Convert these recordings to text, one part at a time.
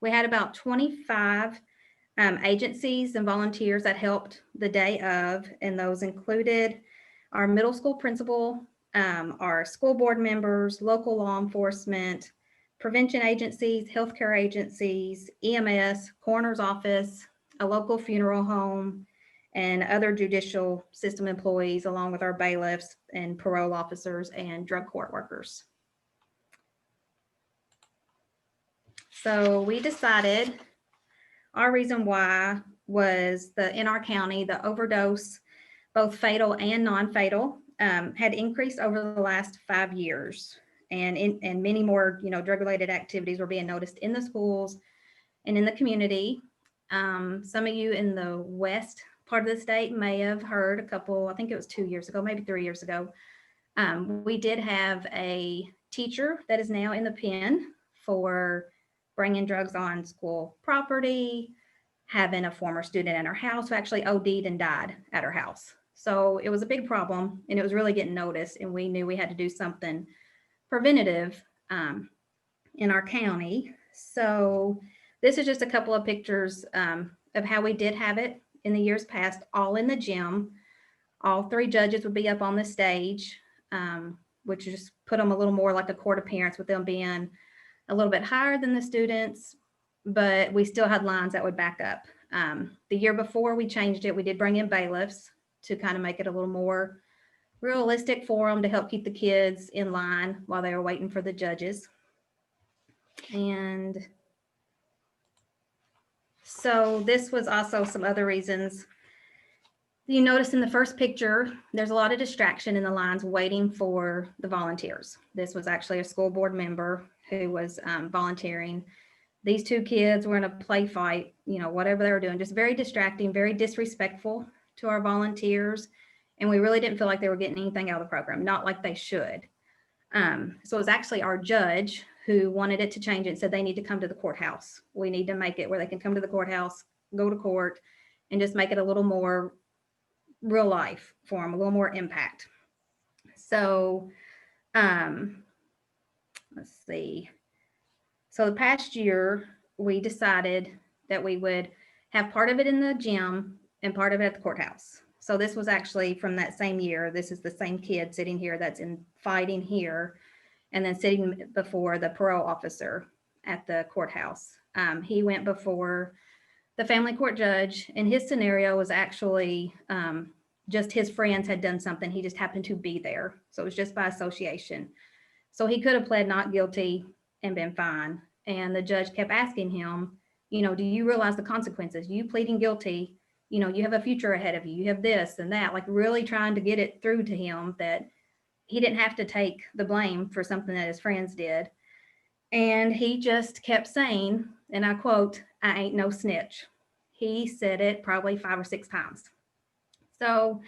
We had about 25 agencies and volunteers that helped the day of, and those included our middle school principal, our school board members, local law enforcement, prevention agencies, healthcare agencies, EMS, coroner's office, a local funeral home, and other judicial system employees, along with our bailiffs and parole officers and drug court workers. So we decided our reason why was in our county, the overdose, both fatal and non-fatal, had increased over the last 5 years. And many more, drug-related activities were being noticed in the schools and in the community. Some of you in the west part of the state may have heard a couple, I think it was 2 years ago, maybe 3 years ago. We did have a teacher that is now in the pen for bringing drugs on school property, having a former student in her house who actually OD'd and died at her house. So it was a big problem, and it was really getting noticed, and we knew we had to do something preventative in our county. So this is just a couple of pictures of how we did have it in the years past, all in the gym. All 3 judges would be up on the stage, which just put them a little more like a court appearance, with them being a little bit higher than the students, but we still had lines that would back up. The year before we changed it, we did bring in bailiffs to kind of make it a little more realistic for them, to help keep the kids in line while they were waiting for the judges. And so this was also some other reasons. You notice in the first picture, there's a lot of distraction in the lines waiting for the volunteers. This was actually a school board member who was volunteering. These 2 kids were in a play fight, whatever they were doing, just very distracting, very disrespectful to our volunteers. And we really didn't feel like they were getting anything out of the program, not like they should. So it was actually our judge who wanted it to change it and said they need to come to the courthouse. We need to make it where they can come to the courthouse, go to court, and just make it a little more real life for them, a little more impact. So let's see. So the past year, we decided that we would have part of it in the gym and part of it at the courthouse. So this was actually from that same year. This is the same kid sitting here that's fighting here, and then sitting before the parole officer at the courthouse. He went before the family court judge, and his scenario was actually just his friends had done something. He just happened to be there. So it was just by association. So he could have pled not guilty and been fine. And the judge kept asking him, do you realize the consequences? You pleading guilty, you have a future ahead of you. You have this and that, like really trying to get it through to him that he didn't have to take the blame for something that his friends did. And he just kept saying, and I quote, "I ain't no snitch." He said it probably 5 or 6 times. So,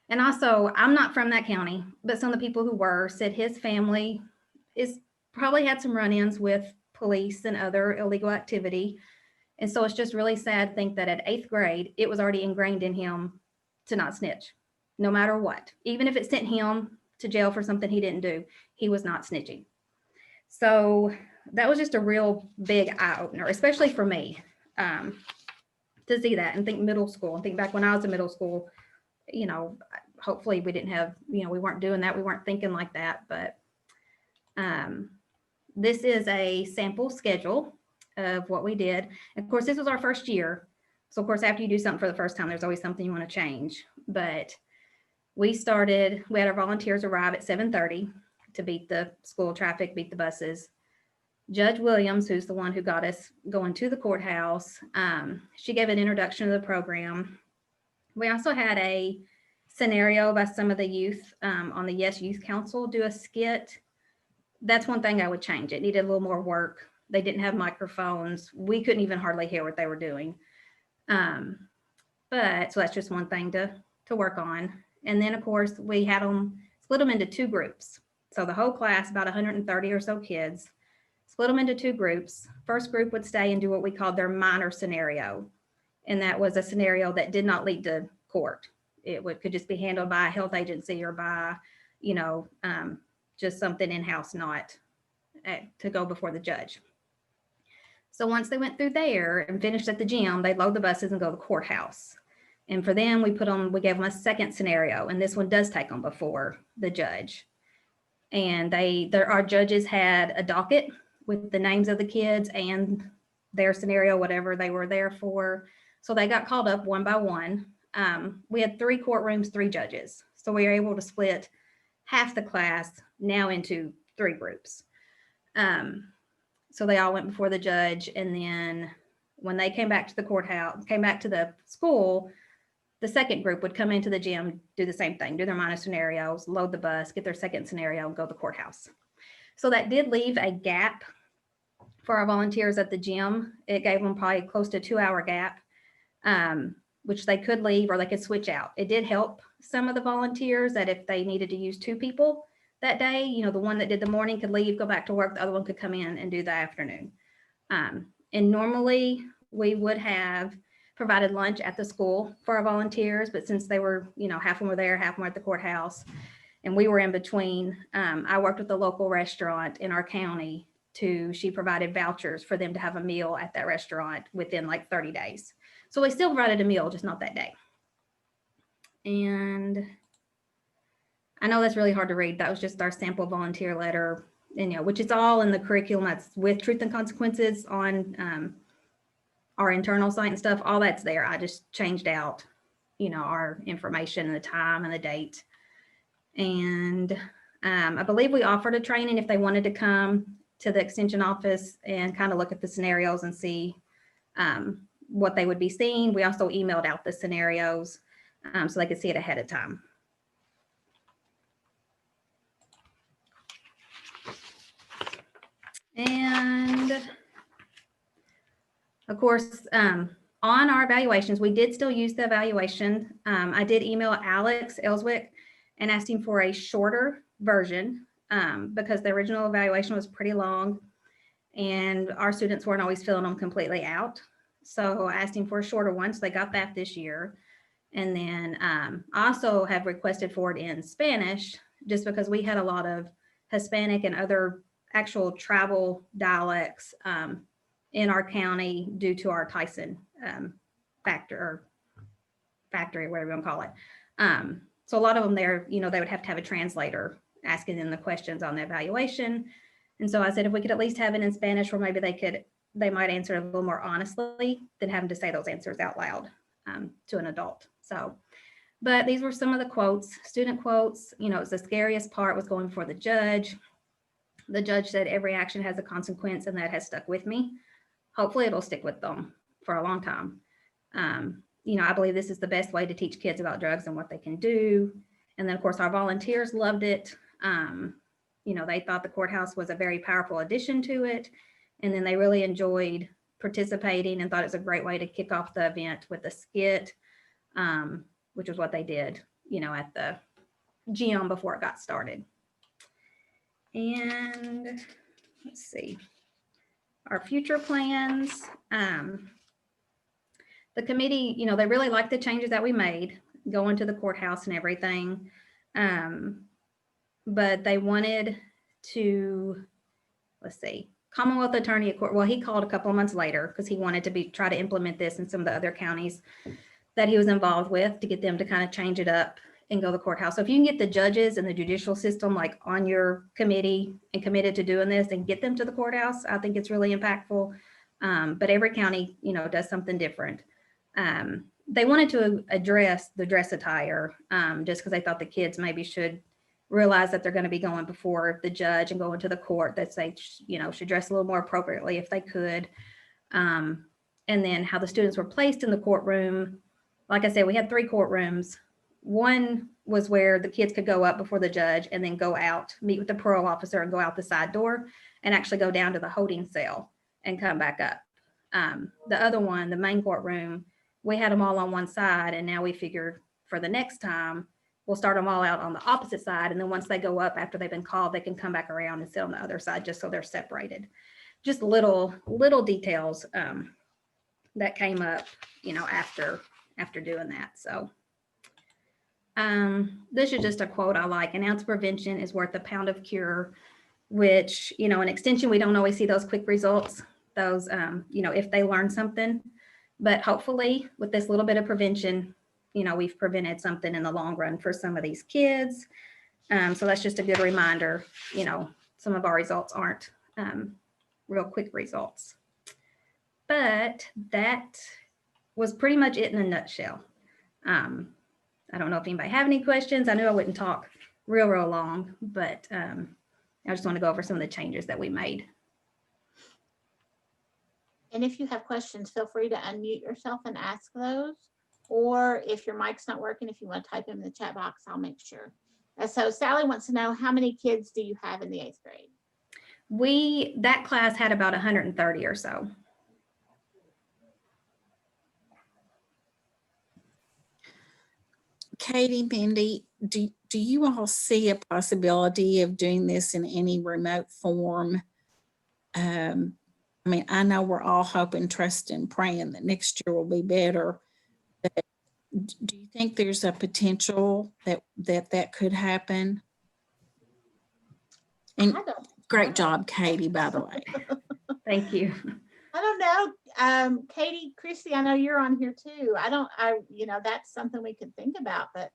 and also, I'm not from that county, but some of the people who were said his family is probably had some run-ins with police and other illegal activity. And so it's just really sad to think that at 8th grade, it was already ingrained in him to not snitch, no matter what. Even if it sent him to jail for something he didn't do, he was not snitching. So that was just a real big eye-opener, especially for me, to see that and think middle school, and think back when I was in middle school, hopefully we didn't have, we weren't doing that. We weren't thinking like that. But this is a sample schedule of what we did. Of course, this was our first year. So of course, after you do something for the first time, there's always something you want to change. But we had our volunteers arrive at 7:30 to beat the school traffic, beat the buses. Judge Williams, who's the one who got us going to the courthouse, she gave an introduction to the program. We also had a scenario by some of the youth on the Yes Youth Council do a skit. That's one thing I would change. It needed a little more work. They didn't have microphones. We couldn't even hardly hear what they were doing. But so that's just one thing to work on. And then of course we had them split them into 2 groups. So the whole class, about 130 or so kids, split them into 2 groups. First group would stay and do what we called their minor scenario. And that was a scenario that did not lead to court. It could just be handled by a health agency or by, just something in-house, not to go before the judge. So once they went through there and finished at the gym, they'd load the buses and go to the courthouse. And for them, we gave them a second scenario, and this one does take them before the judge. And our judges had a docket with the names of the kids and their scenario, whatever they were there for. So they got called up one by one. We had 3 courtrooms, 3 judges. So we were able to split half the class now into 3 groups. So they all went before the judge. And then when they came back to the courthouse, came back to the school, the second group would come into the gym, do the same thing, do their minor scenarios, load the bus, get their second scenario, and go to the courthouse. So that did leave a gap for our volunteers at the gym. It gave them probably close to a 2-hour gap, which they could leave or they could switch out. It did help some of the volunteers that if they needed to use 2 people that day, you know, the one that did the morning could leave, go back to work, the other one could come in and do the afternoon. And normally we would have provided lunch at the school for our volunteers, but since they were, you know, half of them were there, half of them were at the courthouse, and we were in between, I worked with a local restaurant in our county she provided vouchers for them to have a meal at that restaurant within like 30 days. So we still provided a meal, just not that day. And I know that's really hard to read. That was just our sample volunteer letter, and, you know, which is all in the curriculum. That's with Truth and Consequences on our internal site and stuff. All that's there. I just changed out, you know, our information and the time and the date. And I believe we offered a training if they wanted to come to the extension office and kind of look at the scenarios and see what they would be seeing. We also emailed out the scenarios so they could see it ahead of time. And of course, on our evaluations, we did still use the evaluation. I did email Alex Ellswick and asked him for a shorter version because the original evaluation was pretty long and our students weren't always filling them completely out. So I asked him for a shorter one, so they got that this year. And then I also have requested for it in Spanish, just because we had a lot of Hispanic and other actual tribal dialects in our county due to our Tyson factory, whatever you want to call it. So a lot of them there, you know, they would have to have a translator asking them the questions on the evaluation. And so I said, if we could at least have it in Spanish, where maybe they might answer it a little more honestly than having to say those answers out loud to an adult. So, but these were some of the quotes, student quotes. You know, it was the scariest part was going before the judge. The judge said every action has a consequence, and that has stuck with me. Hopefully it'll stick with them for a long time. You know, I believe this is the best way to teach kids about drugs and what they can do. And then of course our volunteers loved it. You know, they thought the courthouse was a very powerful addition to it. And then they really enjoyed participating and thought it was a great way to kick off the event with a skit, which is what they did, you know, at the gym before it got started. And let's see, our future plans. The committee, you know, they really liked the changes that we made going to the courthouse and everything. But they wanted to, let's see, Commonwealth Attorney at Court. Well, he called a couple of months later because he wanted to try to implement this in some of the other counties that he was involved with to get them to kind of change it up and go to the courthouse. So if you can get the judges and the judicial system like on your committee and committed to doing this and get them to the courthouse, I think it's really impactful. But every county, you know, does something different. They wanted to address the dress attire just because they thought the kids maybe should realize that they're going to be going before the judge and going to the court, that they, you know, should dress a little more appropriately if they could. And then how the students were placed in the courtroom. Like I said, we had 3 courtrooms. One was where the kids could go up before the judge and then go out, meet with the parole officer and go out the side door and actually go down to the holding cell and come back up. The other one, the main courtroom, we had them all on one side, and now we figured for the next time, we'll start them all out on the opposite side. And then once they go up after they've been called, they can come back around and sit on the other side just so they're separated. Just little details that came up, you know, after doing that. So this is just a quote I like. An ounce of prevention is worth a pound of cure, which, you know, in extension, we don't always see those quick results, those, if they learn something. But hopefully with this little bit of prevention, we've prevented something in the long run for some of these kids. So that's just a good reminder, some of our results aren't real quick results. But that was pretty much it in a nutshell. I don't know if anybody have any questions. I knew I wouldn't talk real long, but I just want to go over some of the changes that we made. And if you have questions, feel free to unmute yourself and ask those. Or if your mic's not working, if you want to type them in the chat box, I'll make sure. So Sally wants to know, how many kids do you have in the 8th grade? That class had about 130 or so. Katie, Mindy, do you all see a possibility of doing this in any remote form? I mean, I know we're all hoping, trusting, praying that next year will be better. But do you think there's a potential that could happen? And great job, Katie, by the way. Thank you. I don't know. Katie, Christy, I know you're on here too. That's something we could think about, but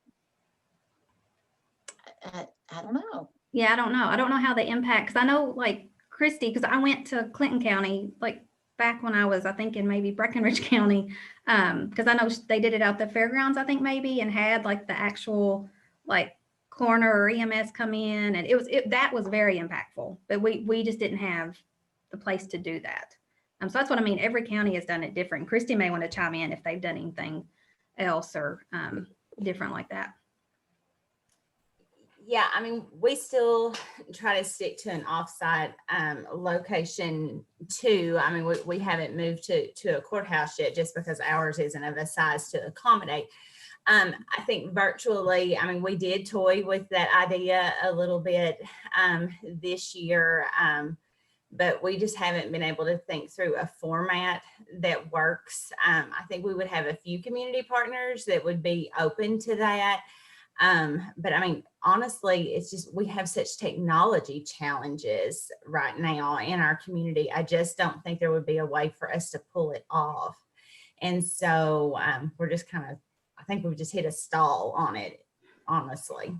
I don't know. Yeah, I don't know. I don't know how they impact, because I know like Christy, because I went to Clinton County, like back when I was, I think in maybe Breckenridge County, because I know they did it out the fairgrounds, I think maybe, and had like the actual like coroner or EMS come in, and that was very impactful, but we just didn't have the place to do that. So that's what I mean. Every county has done it different. Christy may want to chime in if they've done anything else or different like that. Yeah, I mean, we still try to stick to an offsite location too. I mean, we haven't moved to a courthouse yet, just because ours isn't of a size to accommodate. I think virtually, I mean, we did toy with that idea a little bit this year, but we just haven't been able to think through a format that works. I think we would have a few community partners that would be open to that. But I mean, honestly, it's just, we have such technology challenges right now in our community. I just don't think there would be a way for us to pull it off. And so we're just I think we've just hit a stall on it, honestly.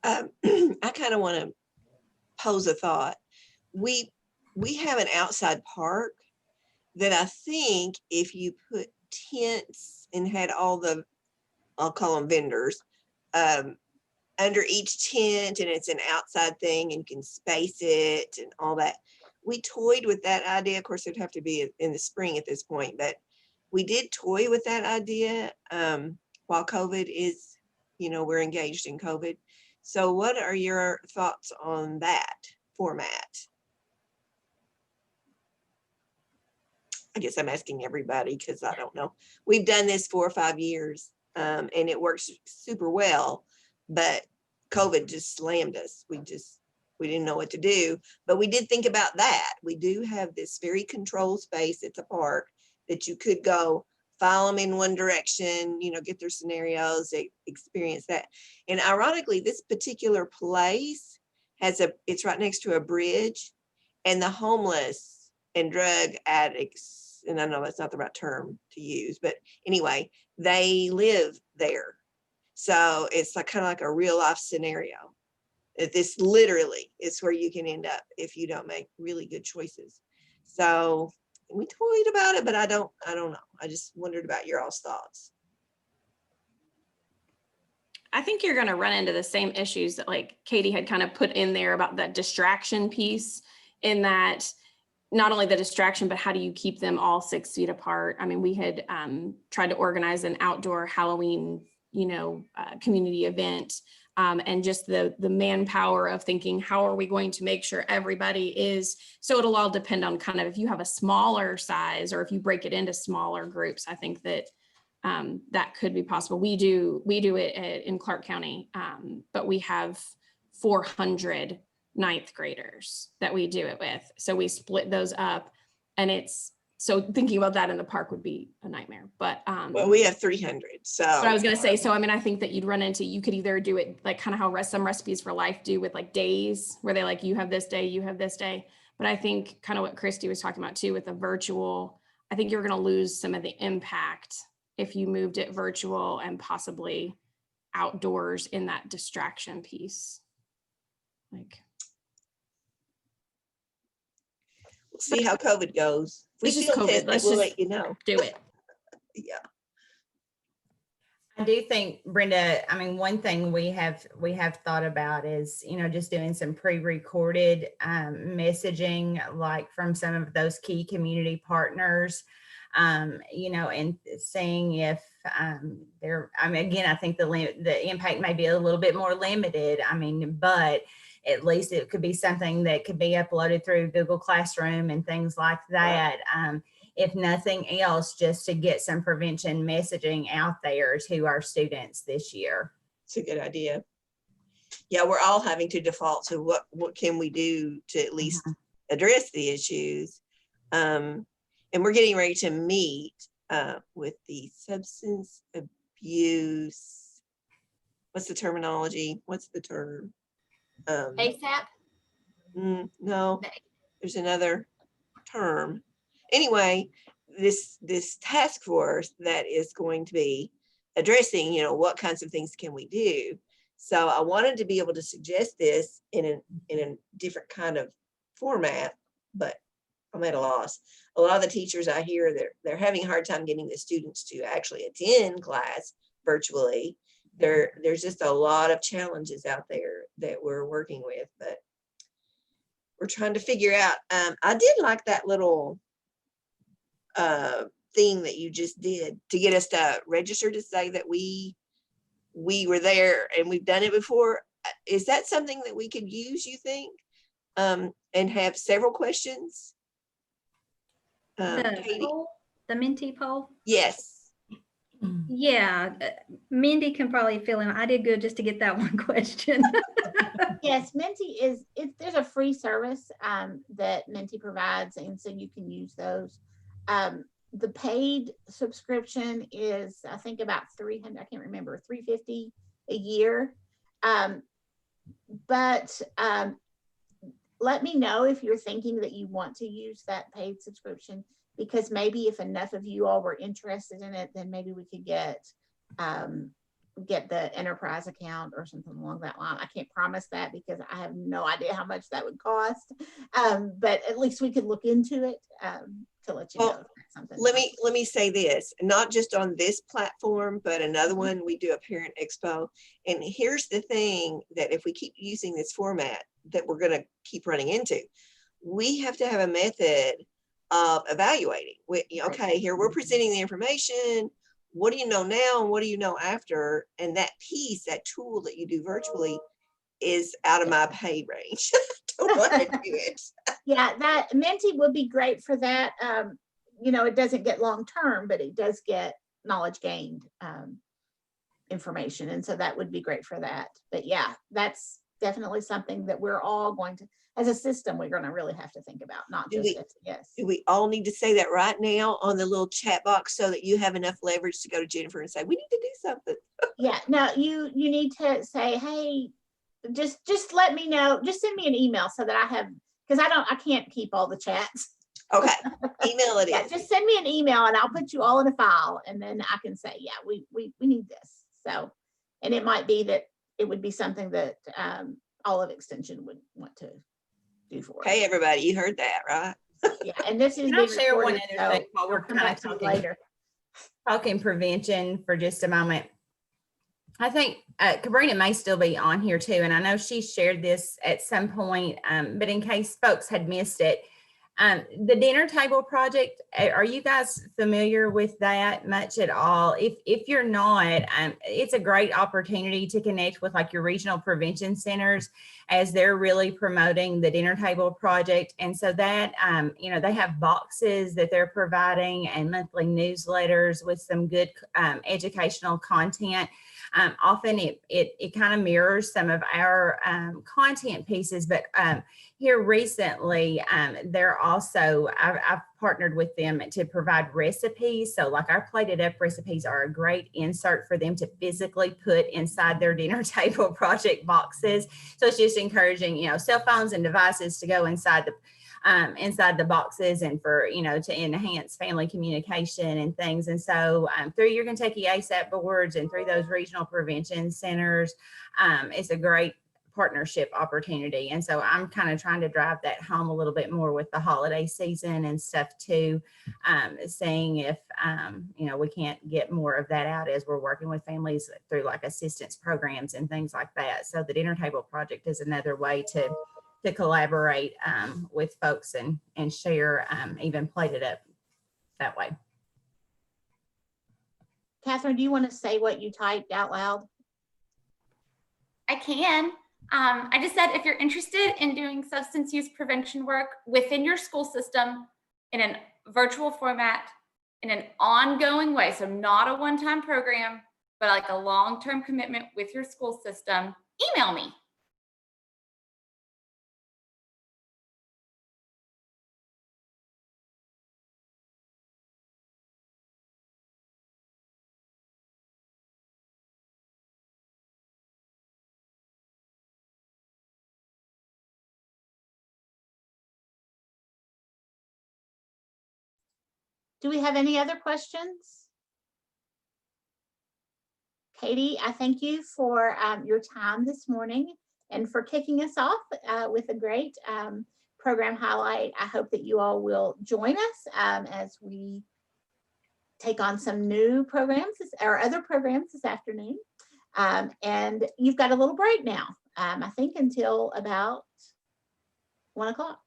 I kind of want to pose a thought. We have an outside park that I think if you put tents and had all the, I'll call them vendors, under each tent, and it's an outside thing and you can space it and all that. We toyed with that idea. Of course, it'd have to be in the spring at this point, but we did toy with that idea while COVID is, we're engaged in COVID. So what are your thoughts on that format? I guess I'm asking everybody because I don't know. We've done this 4 or 5 years and it works super well, but COVID just slammed us. We didn't know what to do, but we did think about that. We do have this very controlled space. It's a park that you could go file them in one direction, get their scenarios, experience that. And ironically, this particular place it's right next to a bridge, and the homeless and drug addicts, and I know that's not the right term to use, but anyway, they live there. So it's kind of like a real life scenario. This literally is where you can end up if you don't make really good choices. So we toyed about it, but I don't know. I just wondered about your all's thoughts. I think you're going to run into the same issues that like Katie had kind of put in there about that distraction piece, in that not only the distraction, but how do you keep them all 6 feet apart? I mean, we had tried to organize an outdoor Halloween, community event, and just the manpower of thinking, how are we going to make sure everybody is, so it'll all depend on kind of if you have a smaller size or if you break it into smaller groups. I think that that could be possible. We do it in Clark County, but we have 400 ninth graders that we do it with. So we split those up, and it's So thinking about that in the park would be a nightmare, but, Well, we have 300, so. but I was gonna say, so I mean, I think that you'd run into, you could either do it like kind of how some recipes for life do with like days where they like, you have this day, you have this day. But I think kind of what Christy was talking about too with the virtual, I think you're gonna lose some of the impact if you moved it virtual and possibly outdoors in that distraction piece. Like, We'll see how COVID goes. If we It's just still COVID. test it, Let's we'll just- let you know. do it. Yeah. I do think, Brenda, I mean, one thing we have thought about is, just doing some pre-recorded messaging, like from some of those key community partners, and seeing if they're, I mean, again, I think the impact may be a little bit more limited. I mean, but at least it could be something that could be uploaded through Google Classroom and things like that. If nothing else, just to get some prevention messaging out there to our students this year. It's a good idea. Yeah, we're all having to default to what can we do to at least address the issues. And we're getting ready to meet with the substance abuse. What's the terminology? What's the term? ASAP? No, there's another term. Anyway, this task force that is going to be addressing, what kinds of things can we do? So I wanted to be able to suggest this in a different kind of format, but I'm at a loss. A lot of the teachers I hear, they're having a hard time getting the students to actually attend class virtually. There's just a lot of challenges out there that we're working with, but we're trying to figure out. I did like that little thing that you just did to get us to register to say that we were there and we've done it before. Is that something that we could use, you think, and have several questions? The Katie? poll, the Menti poll. Yes. Yeah, Mindy can probably fill in. I did good just to get that one question. Yes, Menti there's a free service that Menti provides, and so you can use those. The paid subscription is, I think, about 300, I can't remember, 350 a year. But let me know if you're thinking that you want to use that paid subscription, because maybe if enough of you all were interested in it, then maybe we could get the enterprise account or something along that line. I can't promise that because I have no idea how much that would cost. But at least we could look into it to let you know if that's something. Let me say this, not just on this platform, but another one, we do a parent expo. And here's the thing, that if we keep using this format that we're going to keep running into, we have to have a method of evaluating. Okay, here we're presenting the information. What do you know now and what do you know after? And that piece, that tool that you do virtually, is out of my pay range. Don't want to do it. Yeah, that Menti would be great for that. It doesn't get long term, but it does get knowledge gained information. And so that would be great for that. But yeah, that's definitely something that we're all going to, as a system, we're going to really have to think about, not just yes. Do we all need to say that right now on the little chat box so that you have enough leverage to go to Jennifer and say, we need to do something? Yeah, no, you need to say, hey, just let me know, just send me an email so that I have, because I can't keep all the chats. Okay, email it Yeah, in. just send me an email and I'll put you all in a file, and then I can say, yeah, we need this. So, and it might be that it would be something that Olive Extension would want to do for us. Hey, everybody, you heard that, right? Yeah, and this is Can I being share one recorded, other so thing while we're I'll come kind back of to you talking? later. Talking prevention for just a moment. I think Cabrina may still be on here too, and I know she shared this at some point, but in case folks had missed it, the dinner table project, are you guys familiar with that much at all? If you're not, it's a great opportunity to connect with like your regional prevention centers, as they're really promoting the dinner table project. And so that, they have boxes that they're providing and monthly newsletters with some good educational content. Often it kind of mirrors some of our content pieces, but here recently, they're also, I've partnered with them to provide recipes. So like our plated up recipes are a great insert for them to physically put inside their dinner table project boxes. So it's just encouraging, cell phones and devices to go inside the boxes, and for, to enhance family communication and things. And so through your Kentucky ASAP boards and through those regional prevention centers, it's a great partnership opportunity. And so I'm kind of trying to drive that home a little bit more with the holiday season and stuff too, seeing if, we can't get more of that out as we're working with families through like assistance programs and things like that. So the dinner table project is another way to collaborate with folks and share, even plated up that way. Catherine, do you want to say what you typed out loud? I can. I just said if you're interested in doing substance use prevention work within your school system in a virtual format, in an ongoing way, so not a one-time program, but like a long-term commitment with your school system, email me. Do we have any other questions? Katie, I thank you for your time this morning and for kicking us off with a great program highlight. I hope that you all will join us as we take on some new programs or other programs this afternoon. And you've got a little break now, I think until about 1 o'clock,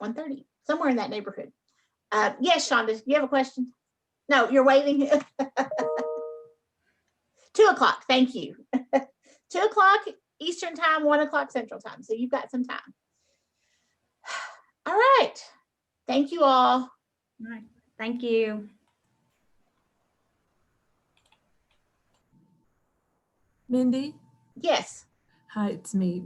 1:30, somewhere in that neighborhood. Yes, Shonda, do you have a question? No, you're waving. 2 o'clock, thank you. 2 o'clock Eastern time, 1 o'clock Central time. So you've got some time. All right. Thank you all. All right. Thank you. Mindy, Yes. hi, it's me.